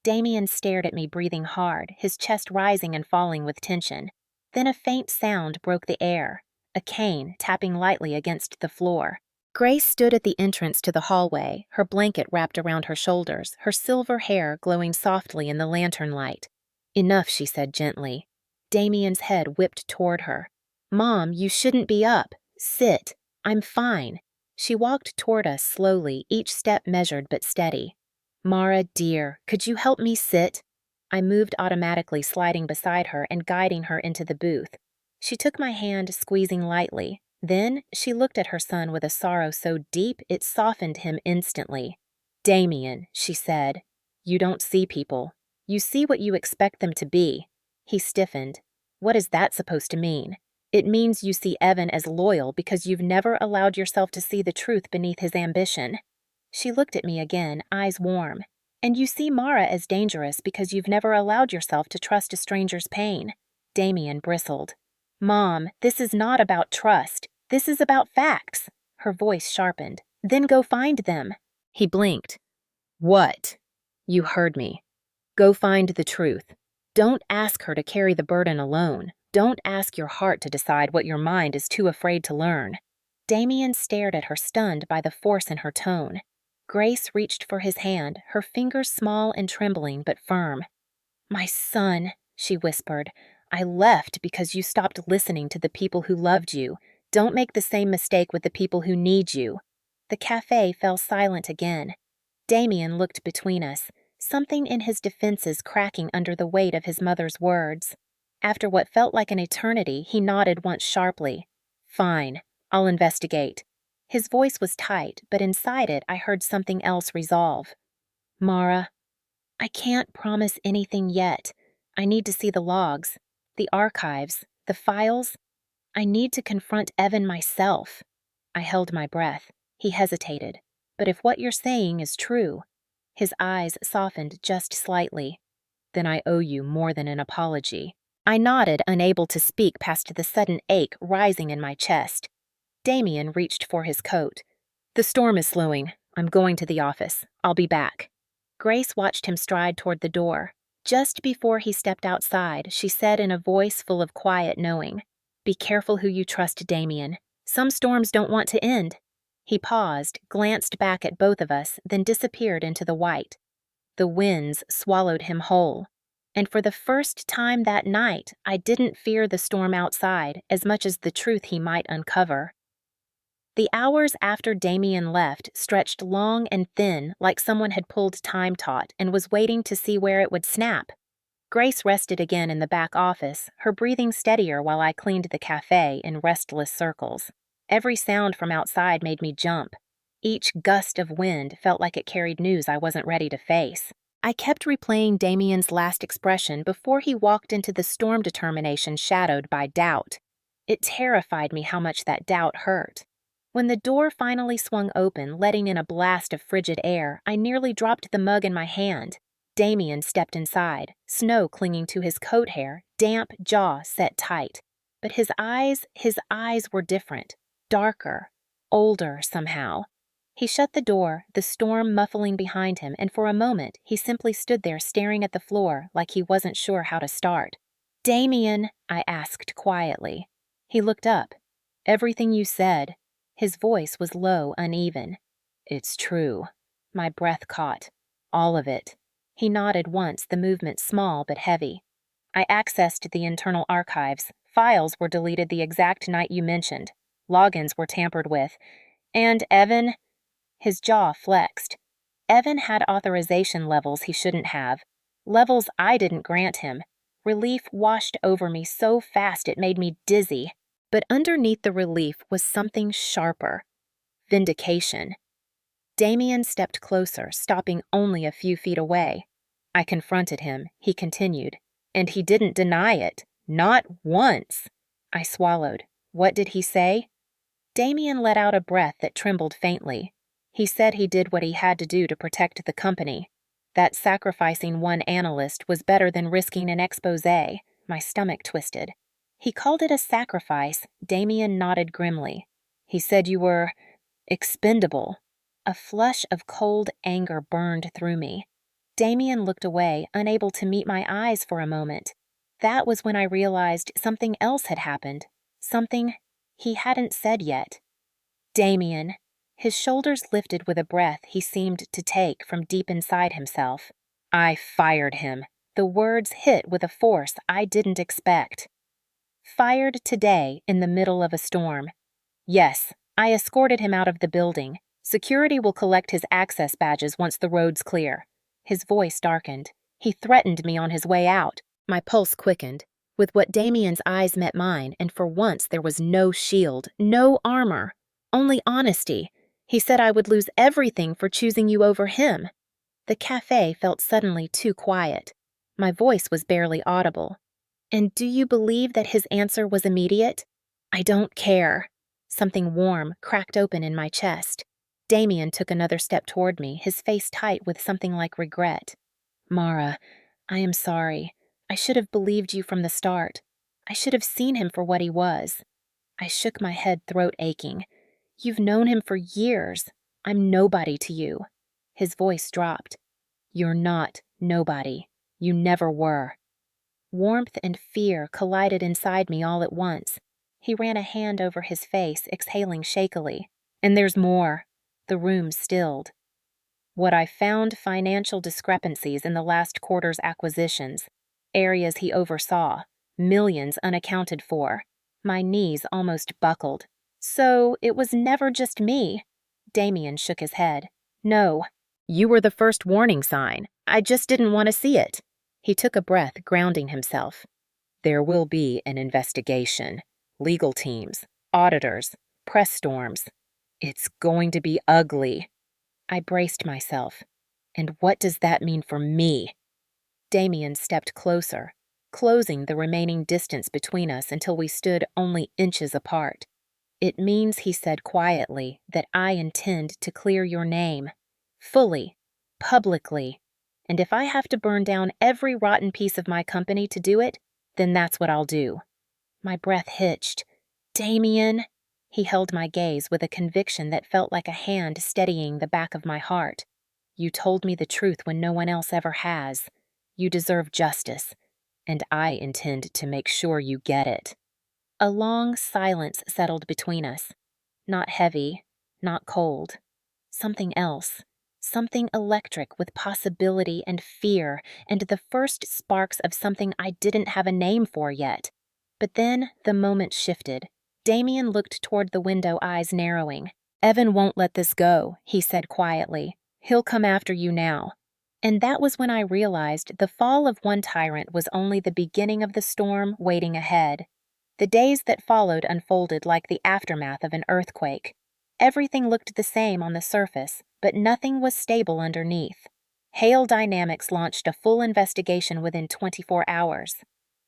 Damien stared at me, breathing hard, his chest rising and falling with tension. Then a faint sound broke the air. A cane tapping lightly against the floor. Grace stood at the entrance to the hallway, her blanket wrapped around her shoulders, her silver hair glowing softly in the lantern light. "Enough," she said gently. Damien's head whipped toward her. "Mom, you shouldn't be up. Sit. I'm fine." She walked toward us slowly, each step measured but steady. "Mara, dear, could you help me sit?" I moved automatically, sliding beside her and guiding her into the booth. She took my hand, squeezing lightly. Then she looked at her son with a sorrow so deep it softened him instantly. "Damien," she said, "you don't see people. You see what you expect them to be." He stiffened. What is that supposed to mean? It means you see Evan as loyal because you've never allowed yourself to see the truth beneath his ambition. She looked at me again, eyes warm. And you see Mara as dangerous because you've never allowed yourself to trust a stranger's pain. Damien bristled. Mom, this is not about trust. This is about facts. Her voice sharpened. Then go find them. He blinked. What? You heard me. Go find the truth. Don't ask her to carry the burden alone. Don't ask your heart to decide what your mind is too afraid to learn. Damien stared at her, stunned by the force in her tone. Grace reached for his hand, her fingers small and trembling but firm. My son, she whispered, I left because you stopped listening to the people who loved you. Don't make the same mistake with the people who need you. The cafe fell silent again. Damien looked between us, something in his defenses cracking under the weight of his mother's words. After what felt like an eternity, he nodded once sharply. Fine, I'll investigate. His voice was tight, but inside it I heard something else resolve. Mara, I can't promise anything yet. I need to see the logs, the archives, the files. I need to confront Evan myself. I held my breath. He hesitated. But if what you're saying is true, his eyes softened just slightly. Then I owe you more than an apology. I nodded, unable to speak past the sudden ache rising in my chest. Damien reached for his coat. The storm is slowing. I'm going to the office. I'll be back. Grace watched him stride toward the door. Just before he stepped outside, she said in a voice full of quiet knowing, Be careful who you trust, Damien. Some storms don't want to end. He paused, glanced back at both of us, then disappeared into the white. The winds swallowed him whole. And for the first time that night, I didn't fear the storm outside as much as the truth he might uncover. The hours after Damien left stretched long and thin, like someone had pulled time taut and was waiting to see where it would snap. Grace rested again in the back office, her breathing steadier while I cleaned the cafe in restless circles. Every sound from outside made me jump. Each gust of wind felt like it carried news I wasn't ready to face. I kept replaying Damien's last expression before he walked into the storm determination shadowed by doubt. It terrified me how much that doubt hurt. When the door finally swung open, letting in a blast of frigid air, I nearly dropped the mug in my hand. Damien stepped inside, snow clinging to his coat hair, damp jaw set tight. But his eyes were different, darker, older somehow. He shut the door, the storm muffling behind him, and for a moment he simply stood there staring at the floor like he wasn't sure how to start. Damien, I asked quietly. He looked up. Everything you said. His voice was low, uneven. It's true. My breath caught. All of it. He nodded once, the movement small but heavy. I accessed the internal archives. Files were deleted the exact night you mentioned. Logins were tampered with. And Evan? His jaw flexed. Evan had authorization levels he shouldn't have. Levels I didn't grant him. Relief washed over me so fast it made me dizzy. But underneath the relief was something sharper. Vindication. Damien stepped closer, stopping only a few feet away. I confronted him, he continued. And he didn't deny it. Not once. I swallowed. What did he say? Damien let out a breath that trembled faintly. He said he did what he had to do to protect the company. That sacrificing one analyst was better than risking an expose. My stomach twisted. He called it a sacrifice. Damien nodded grimly. He said you were expendable. A flush of cold anger burned through me. Damien looked away, unable to meet my eyes for a moment. That was when I realized something else had happened. Something he hadn't said yet. Damien. His shoulders lifted with a breath he seemed to take from deep inside himself. I fired him. The words hit with a force I didn't expect. Fired today in the middle of a storm. Yes, I escorted him out of the building. Security will collect his access badges once the road's clear. His voice darkened. He threatened me on his way out. My pulse quickened. With what Damien's eyes met mine, and for once there was no shield, no armor, only honesty. He said I would lose everything for choosing you over him. The cafe felt suddenly too quiet. My voice was barely audible. And do you believe that his answer was immediate? I don't care. Something warm cracked open in my chest. Damien took another step toward me, his face tight with something like regret. Mara, I am sorry. I should have believed you from the start. I should have seen him for what he was. I shook my head, throat aching. You've known him for years. I'm nobody to you. His voice dropped. You're not nobody. You never were. Warmth and fear collided inside me all at once. He ran a hand over his face, exhaling shakily. And there's more. The room stilled. What I found financial discrepancies in the last quarter's acquisitions, areas he oversaw, millions unaccounted for. My knees almost buckled. So it was never just me. Damien shook his head. No. You were the first warning sign. I just didn't want to see it. He took a breath, grounding himself. There will be an investigation. Legal teams, auditors, press storms. It's going to be ugly. I braced myself. And what does that mean for me? Damien stepped closer, closing the remaining distance between us until we stood only inches apart. It means, he said quietly, that I intend to clear your name. Fully. Publicly. And if I have to burn down every rotten piece of my company to do it, then that's what I'll do. My breath hitched. Damien. He held my gaze with a conviction that felt like a hand steadying the back of my heart. You told me the truth when no one else ever has. You deserve justice, and I intend to make sure you get it. A long silence settled between us. Not heavy, not cold. Something else. Something electric with possibility and fear, and the first sparks of something I didn't have a name for yet. But then the moment shifted. Damien looked toward the window, eyes narrowing. Evan won't let this go, he said quietly. He'll come after you now. And that was when I realized the fall of one tyrant was only the beginning of the storm waiting ahead. The days that followed unfolded like the aftermath of an earthquake. Everything looked the same on the surface, but nothing was stable underneath. Hale Dynamics launched a full investigation within 24 hours.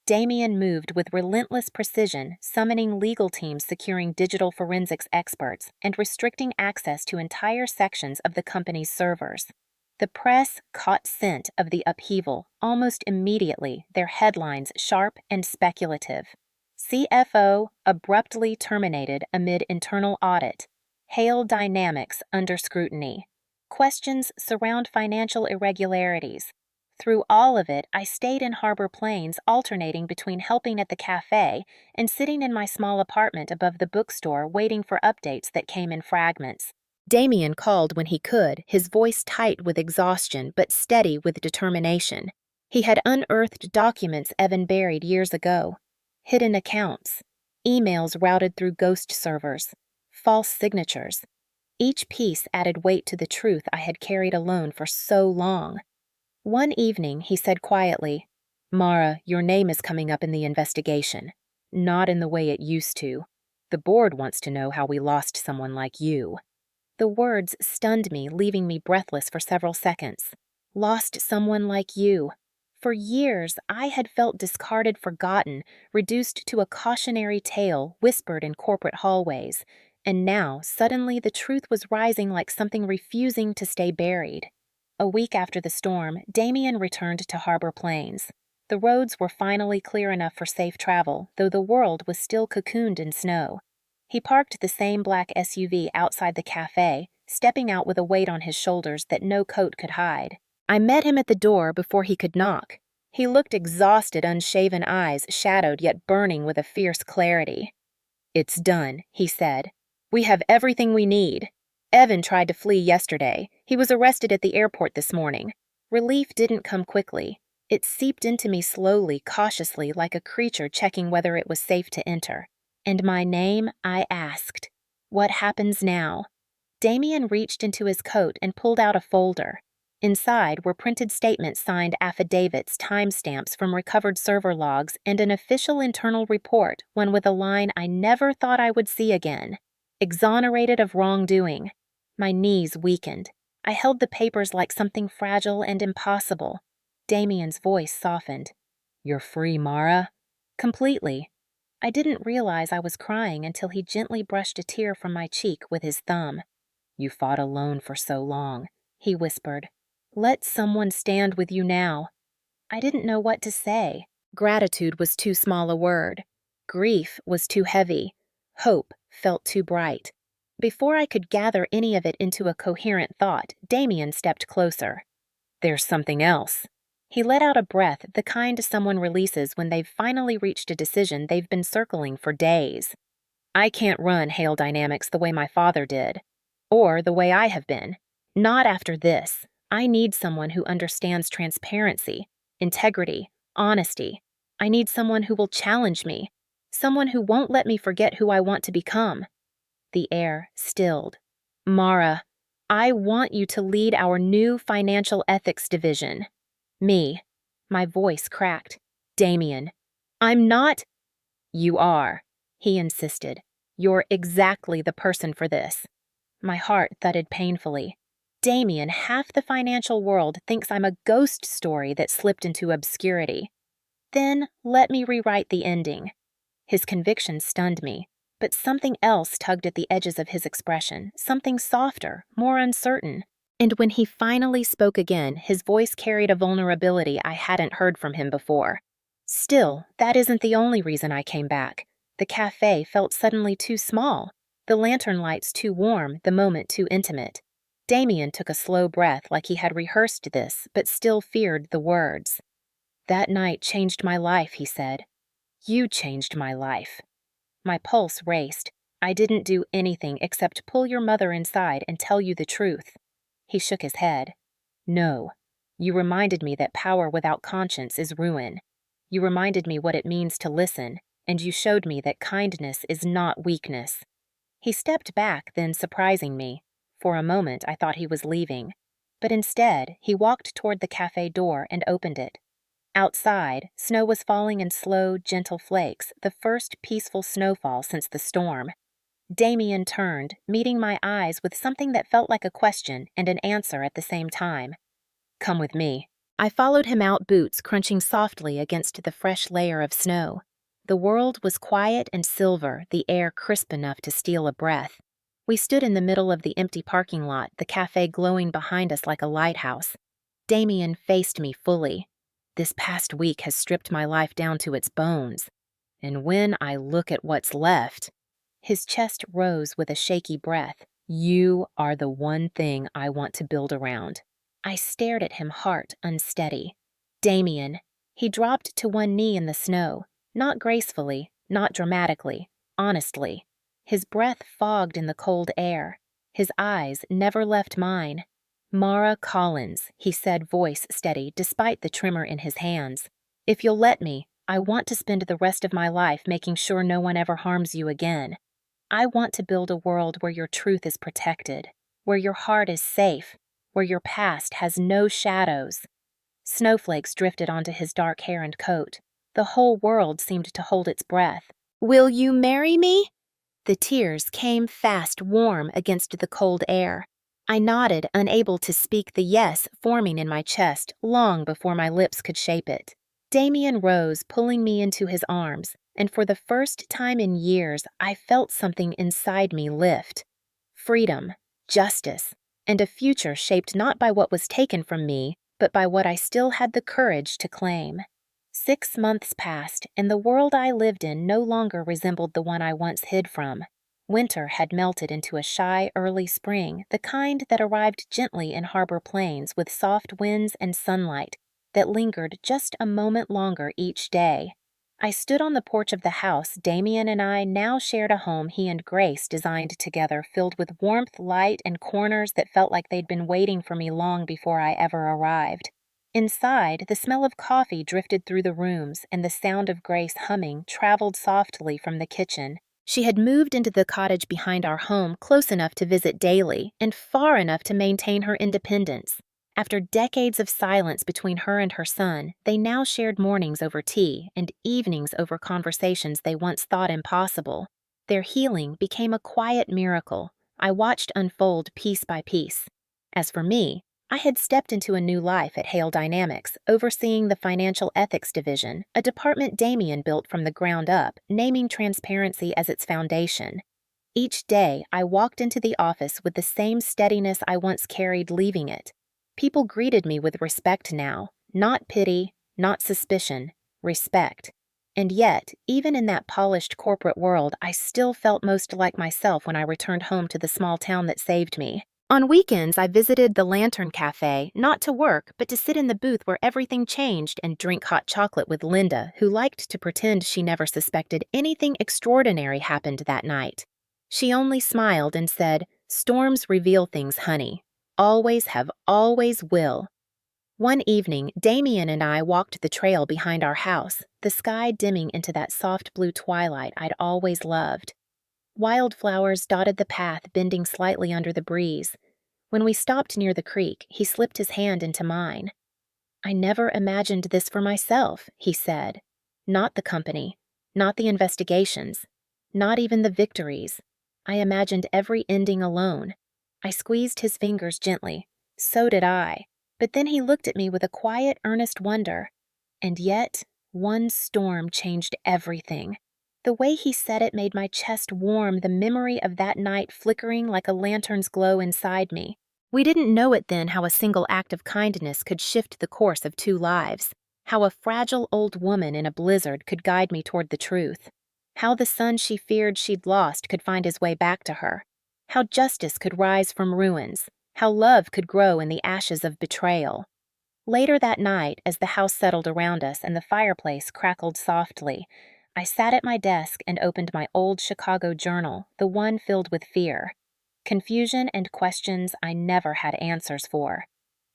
Damien moved with relentless precision, summoning legal teams, securing digital forensics experts, and restricting access to entire sections of the company's servers. The press caught scent of the upheaval almost immediately, their headlines sharp and speculative. CFO abruptly terminated amid internal audit. Hale Dynamics under scrutiny. Questions surround financial irregularities. Through all of it, I stayed in Harbor Plains, alternating between helping at the cafe and sitting in my small apartment above the bookstore waiting for updates that came in fragments. Damien called when he could, his voice tight with exhaustion but steady with determination. He had unearthed documents Evan buried years ago. Hidden accounts. Emails routed through ghost servers. False signatures. Each piece added weight to the truth I had carried alone for so long. One evening, he said quietly, Mara, your name is coming up in the investigation. Not in the way it used to. The board wants to know how we lost someone like you. The words stunned me, leaving me breathless for several seconds. Lost someone like you. For years, I had felt discarded, forgotten, reduced to a cautionary tale whispered in corporate hallways. And now, suddenly, the truth was rising like something refusing to stay buried. A week after the storm, Damien returned to Harbor Plains. The roads were finally clear enough for safe travel, though the world was still cocooned in snow. He parked the same black SUV outside the cafe, stepping out with a weight on his shoulders that no coat could hide. I met him at the door before he could knock. He looked exhausted, unshaven eyes shadowed yet burning with a fierce clarity. It's done, he said. We have everything we need. Evan tried to flee yesterday. He was arrested at the airport this morning. Relief didn't come quickly. It seeped into me slowly, cautiously, like a creature checking whether it was safe to enter. And my name, I asked. What happens now? Damien reached into his coat and pulled out a folder. Inside were printed statements, signed affidavits, timestamps from recovered server logs, and an official internal report, one with a line I never thought I would see again. Exonerated of wrongdoing. My knees weakened. I held the papers like something fragile and impossible. Damien's voice softened. You're free, Mara. Completely. I didn't realize I was crying until he gently brushed a tear from my cheek with his thumb. You fought alone for so long, he whispered. Let someone stand with you now. I didn't know what to say. Gratitude was too small a word. Grief was too heavy. Hope felt too bright. Before I could gather any of it into a coherent thought, Damien stepped closer. There's something else. He let out a breath, the kind someone releases when they've finally reached a decision they've been circling for days. I can't run Hale Dynamics the way my father did. Or the way I have been. Not after this. I need someone who understands transparency, integrity, honesty. I need someone who will challenge me. Someone who won't let me forget who I want to become. The air stilled. Mara, I want you to lead our new financial ethics division. Me. My voice cracked. Damien. I'm not. You are, he insisted. You're exactly the person for this. My heart thudded painfully. Damien, half the financial world thinks I'm a ghost story that slipped into obscurity. Then let me rewrite the ending. His conviction stunned me, but something else tugged at the edges of his expression, something softer, more uncertain. And when he finally spoke again, his voice carried a vulnerability I hadn't heard from him before. Still, that isn't the only reason I came back. The cafe felt suddenly too small, the lantern lights too warm, the moment too intimate. Damien took a slow breath like he had rehearsed this, but still feared the words. That night changed my life, he said. You changed my life. My pulse raced. I didn't do anything except pull your mother inside and tell you the truth. He shook his head. No. You reminded me that power without conscience is ruin. You reminded me what it means to listen, and you showed me that kindness is not weakness. He stepped back, then surprising me. For a moment, I thought he was leaving. But instead, he walked toward the cafe door and opened it. Outside, snow was falling in slow, gentle flakes, the first peaceful snowfall since the storm. Damien turned, meeting my eyes with something that felt like a question and an answer at the same time. Come with me. I followed him out, boots crunching softly against the fresh layer of snow. The world was quiet and silver, the air crisp enough to steal a breath. We stood in the middle of the empty parking lot, the cafe glowing behind us like a lighthouse. Damien faced me fully. This past week has stripped my life down to its bones. And when I look at what's left... His chest rose with a shaky breath. You are the one thing I want to build around. I stared at him, heart unsteady. Damien. He dropped to one knee in the snow, not gracefully, not dramatically, honestly. His breath fogged in the cold air. His eyes never left mine. Mara Collins, he said, voice steady, despite the tremor in his hands. If you'll let me, I want to spend the rest of my life making sure no one ever harms you again. I want to build a world where your truth is protected, where your heart is safe, where your past has no shadows. Snowflakes drifted onto his dark hair and coat. The whole world seemed to hold its breath. Will you marry me? The tears came fast, warm against the cold air. I nodded, unable to speak the yes forming in my chest long before my lips could shape it. Damien rose, pulling me into his arms, and for the first time in years, I felt something inside me lift. Freedom, justice, and a future shaped not by what was taken from me, but by what I still had the courage to claim. 6 months passed, and the world I lived in no longer resembled the one I once hid from. Winter had melted into a shy early spring, the kind that arrived gently in harbor plains with soft winds and sunlight that lingered just a moment longer each day. I stood on the porch of the house Damien and I now shared, a home he and Grace designed together, filled with warmth, light, and corners that felt like they'd been waiting for me long before I ever arrived. Inside, the smell of coffee drifted through the rooms, and the sound of Grace humming traveled softly from the kitchen. She had moved into the cottage behind our home, close enough to visit daily, and far enough to maintain her independence. After decades of silence between her and her son, they now shared mornings over tea and evenings over conversations they once thought impossible. Their healing became a quiet miracle I watched unfold piece by piece. As for me, I had stepped into a new life at Hale Dynamics, overseeing the financial ethics division, a department Damien built from the ground up, naming transparency as its foundation. Each day, I walked into the office with the same steadiness I once carried leaving it. People greeted me with respect now, not pity, not suspicion, respect. And yet, even in that polished corporate world, I still felt most like myself when I returned home to the small town that saved me. On weekends, I visited the Lantern Cafe, not to work, but to sit in the booth where everything changed and drink hot chocolate with Linda, who liked to pretend she never suspected anything extraordinary happened that night. She only smiled and said, "Storms reveal things, honey. Always have, always will." One evening, Damien and I walked the trail behind our house, the sky dimming into that soft blue twilight I'd always loved. Wildflowers dotted the path, bending slightly under the breeze. When we stopped near the creek, he slipped his hand into mine. "I never imagined this for myself," he said. "Not the company, not the investigations, not even the victories. I imagined every ending alone." I squeezed his fingers gently. So did I. But then he looked at me with a quiet, earnest wonder. And yet, one storm changed everything. The way he said it made my chest warm, the memory of that night flickering like a lantern's glow inside me. We didn't know it then how a single act of kindness could shift the course of two lives, how a fragile old woman in a blizzard could guide me toward the truth, how the son she feared she'd lost could find his way back to her, how justice could rise from ruins, how love could grow in the ashes of betrayal. Later that night, as the house settled around us and the fireplace crackled softly, I sat at my desk and opened my old Chicago journal, the one filled with fear, confusion and questions I never had answers for.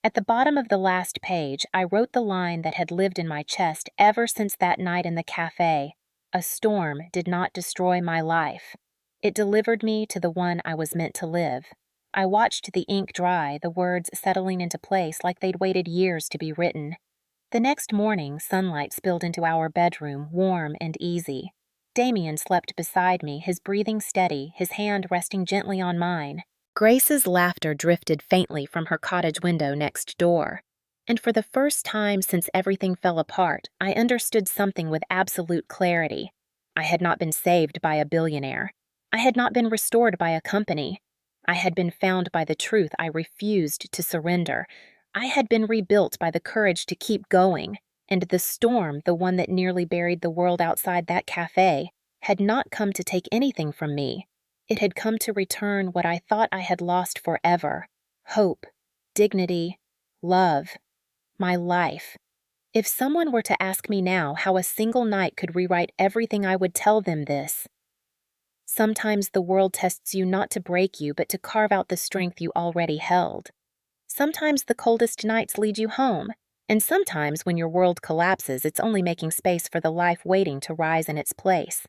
At the bottom of the last page, I wrote the line that had lived in my chest ever since that night in the cafe. "A storm did not destroy my life. It delivered me to the one I was meant to live." I watched the ink dry, the words settling into place like they'd waited years to be written. The next morning, sunlight spilled into our bedroom, warm and easy. Damien slept beside me, his breathing steady, his hand resting gently on mine. Grace's laughter drifted faintly from her cottage window next door. And for the first time since everything fell apart, I understood something with absolute clarity. I had not been saved by a billionaire. I had not been restored by a company. I had been found by the truth I refused to surrender. I had been rebuilt by the courage to keep going. And the storm, the one that nearly buried the world outside that cafe, had not come to take anything from me. It had come to return what I thought I had lost forever: hope, dignity, love, my life. If someone were to ask me now how a single night could rewrite everything, I would tell them this. Sometimes the world tests you not to break you, but to carve out the strength you already held. Sometimes the coldest nights lead you home, and sometimes when your world collapses, it's only making space for the life waiting to rise in its place.